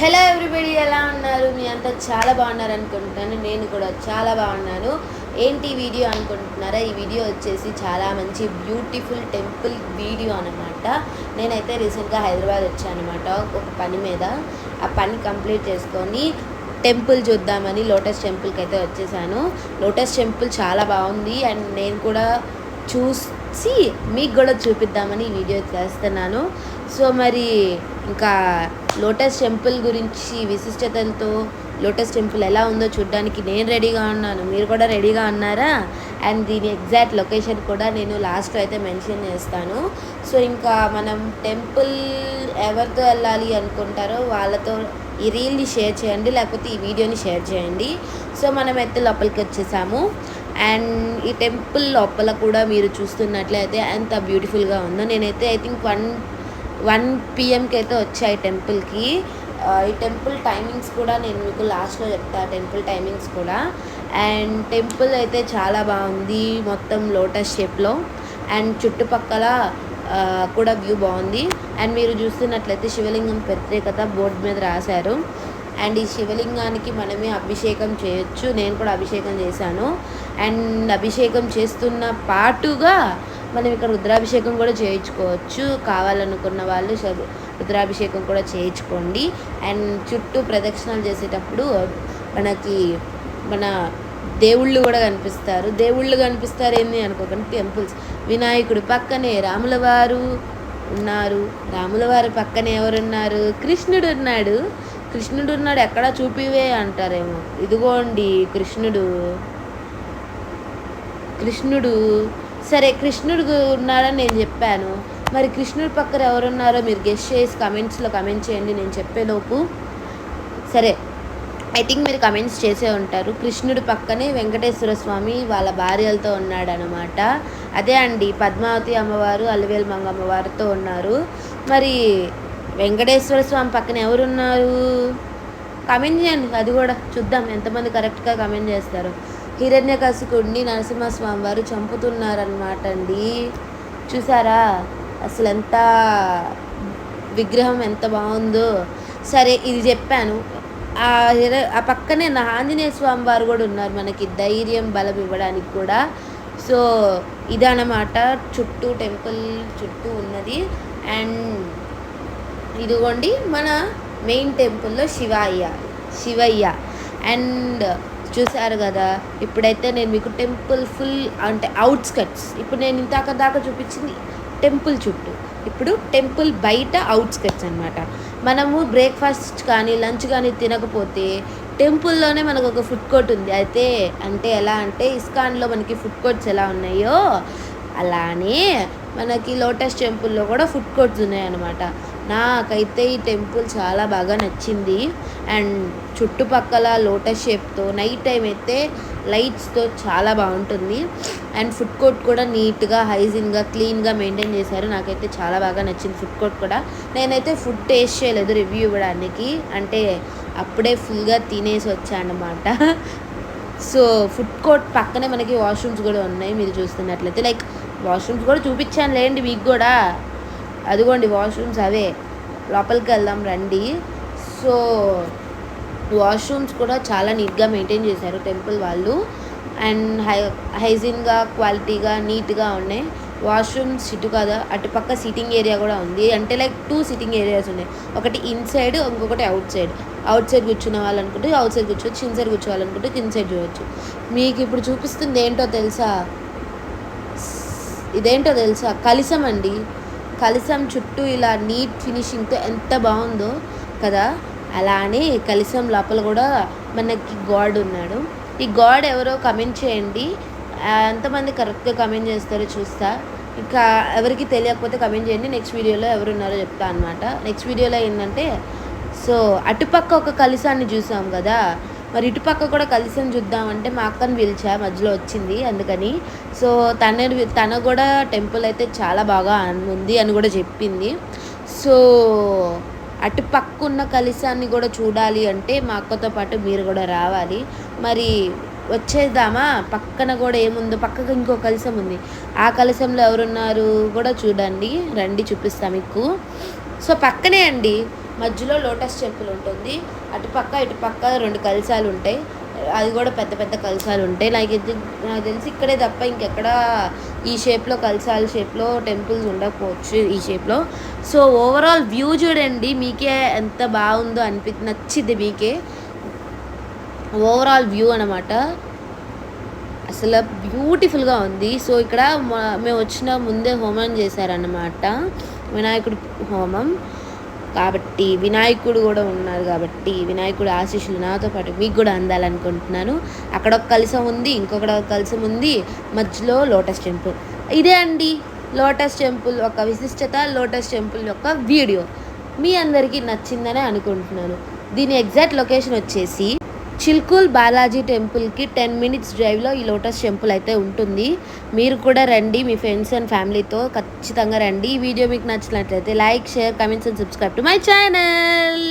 Hello everybody, ఎలా ఉన్నారు? మీ అంతా చాలా బాగున్నారు అనుకుంటున్నాను. నేను కూడా చాలా బాగున్నాను. ఏంటి వీడియో అనుకుంటున్నారా? ఈ వీడియో వచ్చేసి చాలా మంచి బ్యూటిఫుల్ టెంపుల్ వీడియో అనమాట. నేనైతే రీసెంట్గా హైదరాబాద్ వచ్చాను అనమాట ఒక పని మీద. ఆ పని కంప్లీట్ చేసుకొని టెంపుల్ చూద్దామని లోటస్ టెంపుల్కి అయితే వచ్చేసాను. లోటస్ టెంపుల్ చాలా బాగుంది అండ్ నేను కూడా చూసి మీకు కూడా చూపిద్దామని ఈ వీడియో చేస్తున్నాను. సో మరి ఇంకా లోటస్ టెంపుల్ గురించి విశిష్టతలతో లోటస్ టెంపుల్ ఎలా ఉందో చూడడానికి నేను రెడీగా ఉన్నాను. మీరు కూడా రెడీగా ఉన్నారా? అండ్ దీని ఎగ్జాక్ట్ లొకేషన్ కూడా నేను లాస్ట్లో అయితే మెన్షన్ చేస్తాను. సో ఇంకా మనం టెంపుల్ ఎవరితో వెళ్ళాలి అనుకుంటారో వాళ్ళతో ఈ రీల్ని షేర్ చేయండి, లేకపోతే ఈ వీడియోని షేర్ చేయండి. సో మనమైతే లోపలికి వచ్చేసాము. అండ్ ఈ టెంపుల్ లోపల కూడా మీరు చూస్తున్నట్లయితే ఎంత బ్యూటిఫుల్గా ఉందో. నేనైతే ఐ థింక్ 1 PM అయితే వచ్చాయి టెంపుల్కి. ఈ టెంపుల్ టైమింగ్స్ కూడా నేను మీకు లాస్ట్లో చెప్తాను, టెంపుల్ టైమింగ్స్ కూడా. అండ్ టెంపుల్ అయితే చాలా బాగుంది, మొత్తం లోటస్ షేప్లో. అండ్ చుట్టుపక్కల కూడా వ్యూ బాగుంది. అండ్ మీరు చూస్తున్నట్లయితే శివలింగం ప్రత్యేకత బోర్డు మీద రాశారు. అండ్ ఈ శివలింగానికి మనమే అభిషేకం చేయొచ్చు. నేను కూడా అభిషేకం చేశాను. అండ్ అభిషేకం చేస్తున్న పాటుగా మనం ఇక్కడ రుద్రాభిషేకం కూడా చేయించుకోవచ్చు. కావాలనుకున్న వాళ్ళు రుద్రాభిషేకం కూడా చేయించుకోండి. అండ్ చుట్టూ ప్రదక్షిణాలు చేసేటప్పుడు మనకి మన దేవుళ్ళు కూడా కనిపిస్తారు. దేవుళ్ళు కనిపిస్తారు ఏంది అనుకోకండి, టెంపుల్స్. వినాయకుడి పక్కనే రాముల వారు ఉన్నారు. రాముల వారి పక్కనే ఎవరున్నారు? కృష్ణుడు ఉన్నాడు. కృష్ణుడు ఉన్నాడు ఎక్కడా చూపివే అంటారేమో. ఇదిగోండి కృష్ణుడు. సరే, కృష్ణుడు ఉన్నాడని నేను చెప్పాను. మరి కృష్ణుడి పక్కన ఎవరున్నారో మీరు గెస్ చేసి కమెంట్స్లో కమెంట్ చేయండి నేను చెప్పేలోపు. సరే, ఐ థింక్ మీరు కమెంట్స్ చేసే ఉంటారు. కృష్ణుడి పక్కనే వెంకటేశ్వర స్వామి వాళ్ళ భార్యలతో ఉన్నాడనమాట. అదే అండి, పద్మావతి అమ్మవారు అలివేలు మంగ అమ్మవారితో ఉన్నారు. మరి వెంకటేశ్వర స్వామి పక్కన ఎవరున్నారు? కమెంట్ చేయండి, అది కూడా చూద్దాం ఎంతమంది కరెక్ట్గా కమెంట్ చేస్తారు. హిరణ్యకశిపుడిని నరసింహస్వామి వారు చంపుతున్నారనమాట అండి. చూసారా అసలు ఎంత విగ్రహం ఎంత బాగుందో. సరే, ఇది చెప్పాను. ఆ పక్కనే ఆంజనేయ స్వామి వారు కూడా ఉన్నారు, మనకి ధైర్యం బలం ఇవ్వడానికి కూడా. సో ఇదన్నమాట చుట్టూ టెంపుల్ చుట్టూ ఉన్నది. అండ్ ఇదిగోండి మన మెయిన్ టెంపుల్లో శివయ్య. అండ్ చూసారు కదా, ఇప్పుడైతే నేను మీకు టెంపుల్ ఫుల్ అంటే అవుట్స్కట్స్, ఇప్పుడు నేను ఇంతదాకా చూపించింది టెంపుల్ చుట్టూ, ఇప్పుడు టెంపుల్ బయట అవుట్స్కట్స్ అనమాట. మనము బ్రేక్ఫాస్ట్ కానీ లంచ్ కానీ తినకపోతే టెంపుల్లోనే మనకు ఒక ఫుడ్ కోర్ట్ ఉంది. అయితే అంటే ఎలా అంటే ఇస్కాన్లో మనకి ఫుడ్ కోర్ట్స్ ఎలా ఉన్నాయో అలానే మనకి లోటస్ టెంపుల్లో కూడా ఫుడ్ కోర్ట్స్ ఉన్నాయన్నమాట. నాకైతే ఈ టెంపుల్ చాలా బాగా నచ్చింది. అండ్ చుట్టుపక్కల లోటస్ షేప్తో నైట్ టైం అయితే లైట్స్తో చాలా బాగుంటుంది. అండ్ ఫుడ్ కోర్ట్ కూడా నీట్గా హైజీన్గా క్లీన్గా మెయింటైన్ చేశారు. నాకైతే చాలా బాగా నచ్చింది ఫుడ్ కోర్ట్ కూడా. నేనైతే ఫుడ్ టేస్ట్ చేయలేదు రివ్యూ ఇవ్వడానికి, అంటే అప్పుడే ఫుల్గా తినేసి వచ్చానమాట. సో ఫుడ్ కోర్ట్ పక్కనే మనకి వాష్రూమ్స్ కూడా ఉన్నాయి. మీరు చూస్తున్నట్లయితే లైక్ వాష్రూమ్స్ కూడా చూపించాను లేండి మీకు కూడా. అదిగోండి వాష్రూమ్స్ అవే. లోపలికి వెళ్దాం రండి. సో వాష్రూమ్స్ కూడా చాలా నీట్గా మెయింటైన్ చేశారు టెంపుల్ వాళ్ళు. అండ్ హైజీన్గా క్వాలిటీగా నీట్గా ఉన్నాయి వాష్రూమ్స్. ఇటు కదా అటుపక్క సీటింగ్ ఏరియా కూడా ఉంది. అంటే లైక్ 2 సీటింగ్ ఏరియాస్ ఉన్నాయి, ఒకటి ఇన్సైడ్ ఇంకొకటి అవుట్ సైడ్ కూర్చున్న వాళ్ళనుకుంటే అవుట్ సైడ్ కూర్చోవచ్చు, ఇన్సైడ్ కూర్చోవాలనుకుంటే ఇన్సైడ్ చూడవచ్చు. మీకు ఇప్పుడు చూపిస్తుంది ఇదేంటో తెలుసా? కలశం అండి. కలశం చుట్టూ ఇలా నీట్ ఫినిషింగ్తో ఎంత బాగుందో కదా. అలానే కలశం లోపల కూడా మనకి గాడ్ ఉన్నాడు. ఈ గాడ్ ఎవరో కమెంట్ చేయండి, ఎంతమంది కరెక్ట్గా కమెంట్ చేస్తారో చూస్తా. ఇంకా ఎవరికి తెలియకపోతే కమెంట్ చేయండి. నెక్స్ట్ వీడియోలో ఎవరున్నారో చెప్తా అనమాట. నెక్స్ట్ వీడియోలో ఏంటంటే, సో అటుపక్క ఒక కలశాన్ని చూసాం కదా, మరి ఇటుపక్క కూడా కలశం చూద్దామంటే మా అక్కని పిలిచా, మధ్యలో వచ్చింది అందుకని. సో తన కూడా టెంపుల్ అయితే చాలా బాగా ఉంది అని కూడా చెప్పింది. సో అటుపక్క ఉన్న కలశాన్ని కూడా చూడాలి అంటే మా అక్కతో పాటు మీరు కూడా రావాలి. మరి వచ్చేద్దామా? పక్కన కూడా ఏముందో, పక్కకు ఇంకో కలశం ఉంది. ఆ కలశంలో ఎవరున్నారు కూడా చూడండి, రండి చూపిస్తా మీకు. సో పక్కనే అండి మధ్యలో లోటస్ టెంపుల్ ఉంటుంది. ఇటుపక్క 2 కలశాలు ఉంటాయి. అది కూడా పెద్ద పెద్ద కలశాలు ఉంటాయి. నాకు తెలిసి ఇక్కడే తప్ప ఇంకెక్కడ ఈ షేప్లో కలశాల షేప్లో టెంపుల్స్ ఉండకపోవచ్చు ఈ షేప్లో. సో ఓవరాల్ వ్యూ చూడండి, మీకే ఎంత బాగుందో నచ్చింది మీకే. ఓవరాల్ వ్యూ అనమాట, అసలు బ్యూటిఫుల్గా ఉంది. సో ఇక్కడ మేము వచ్చిన ముందే హోమం చేశారన్నమాట, వినాయకుడు హోమం. కాబట్టి వినాయకుడు కూడా ఉన్నారు కాబట్టి వినాయకుడు ఆశీస్సులు నాతో పాటు మీకు కూడా అందాలనుకుంటున్నాను. అక్కడ ఒక కలశం ఉంది, ఇంకొకటి ఒక కలశం ఉంది, మధ్యలో లోటస్ టెంపుల్. ఇదే అండి లోటస్ టెంపుల్ ఒక విశిష్టత, లోటస్ టెంపుల్ యొక్క వీడియో మీ అందరికీ నచ్చిందనే అనుకుంటున్నాను. దీని ఎగ్జాక్ట్ లొకేషన్ వచ్చేసి చిల్కూల్ బాలాజీ టెంపుల్కి 10 మినిట్స్ డ్రైవ్లో ఈ లోటస్ టెంపుల్ అయితే ఉంటుంది. మీరు కూడా రండి, మీ ఫ్రెండ్స్ అండ్ ఫ్యామిలీతో ఖచ్చితంగా రండి. ఈ వీడియో మీకు నచ్చినట్లయితే like, share, comments and subscribe to my channel.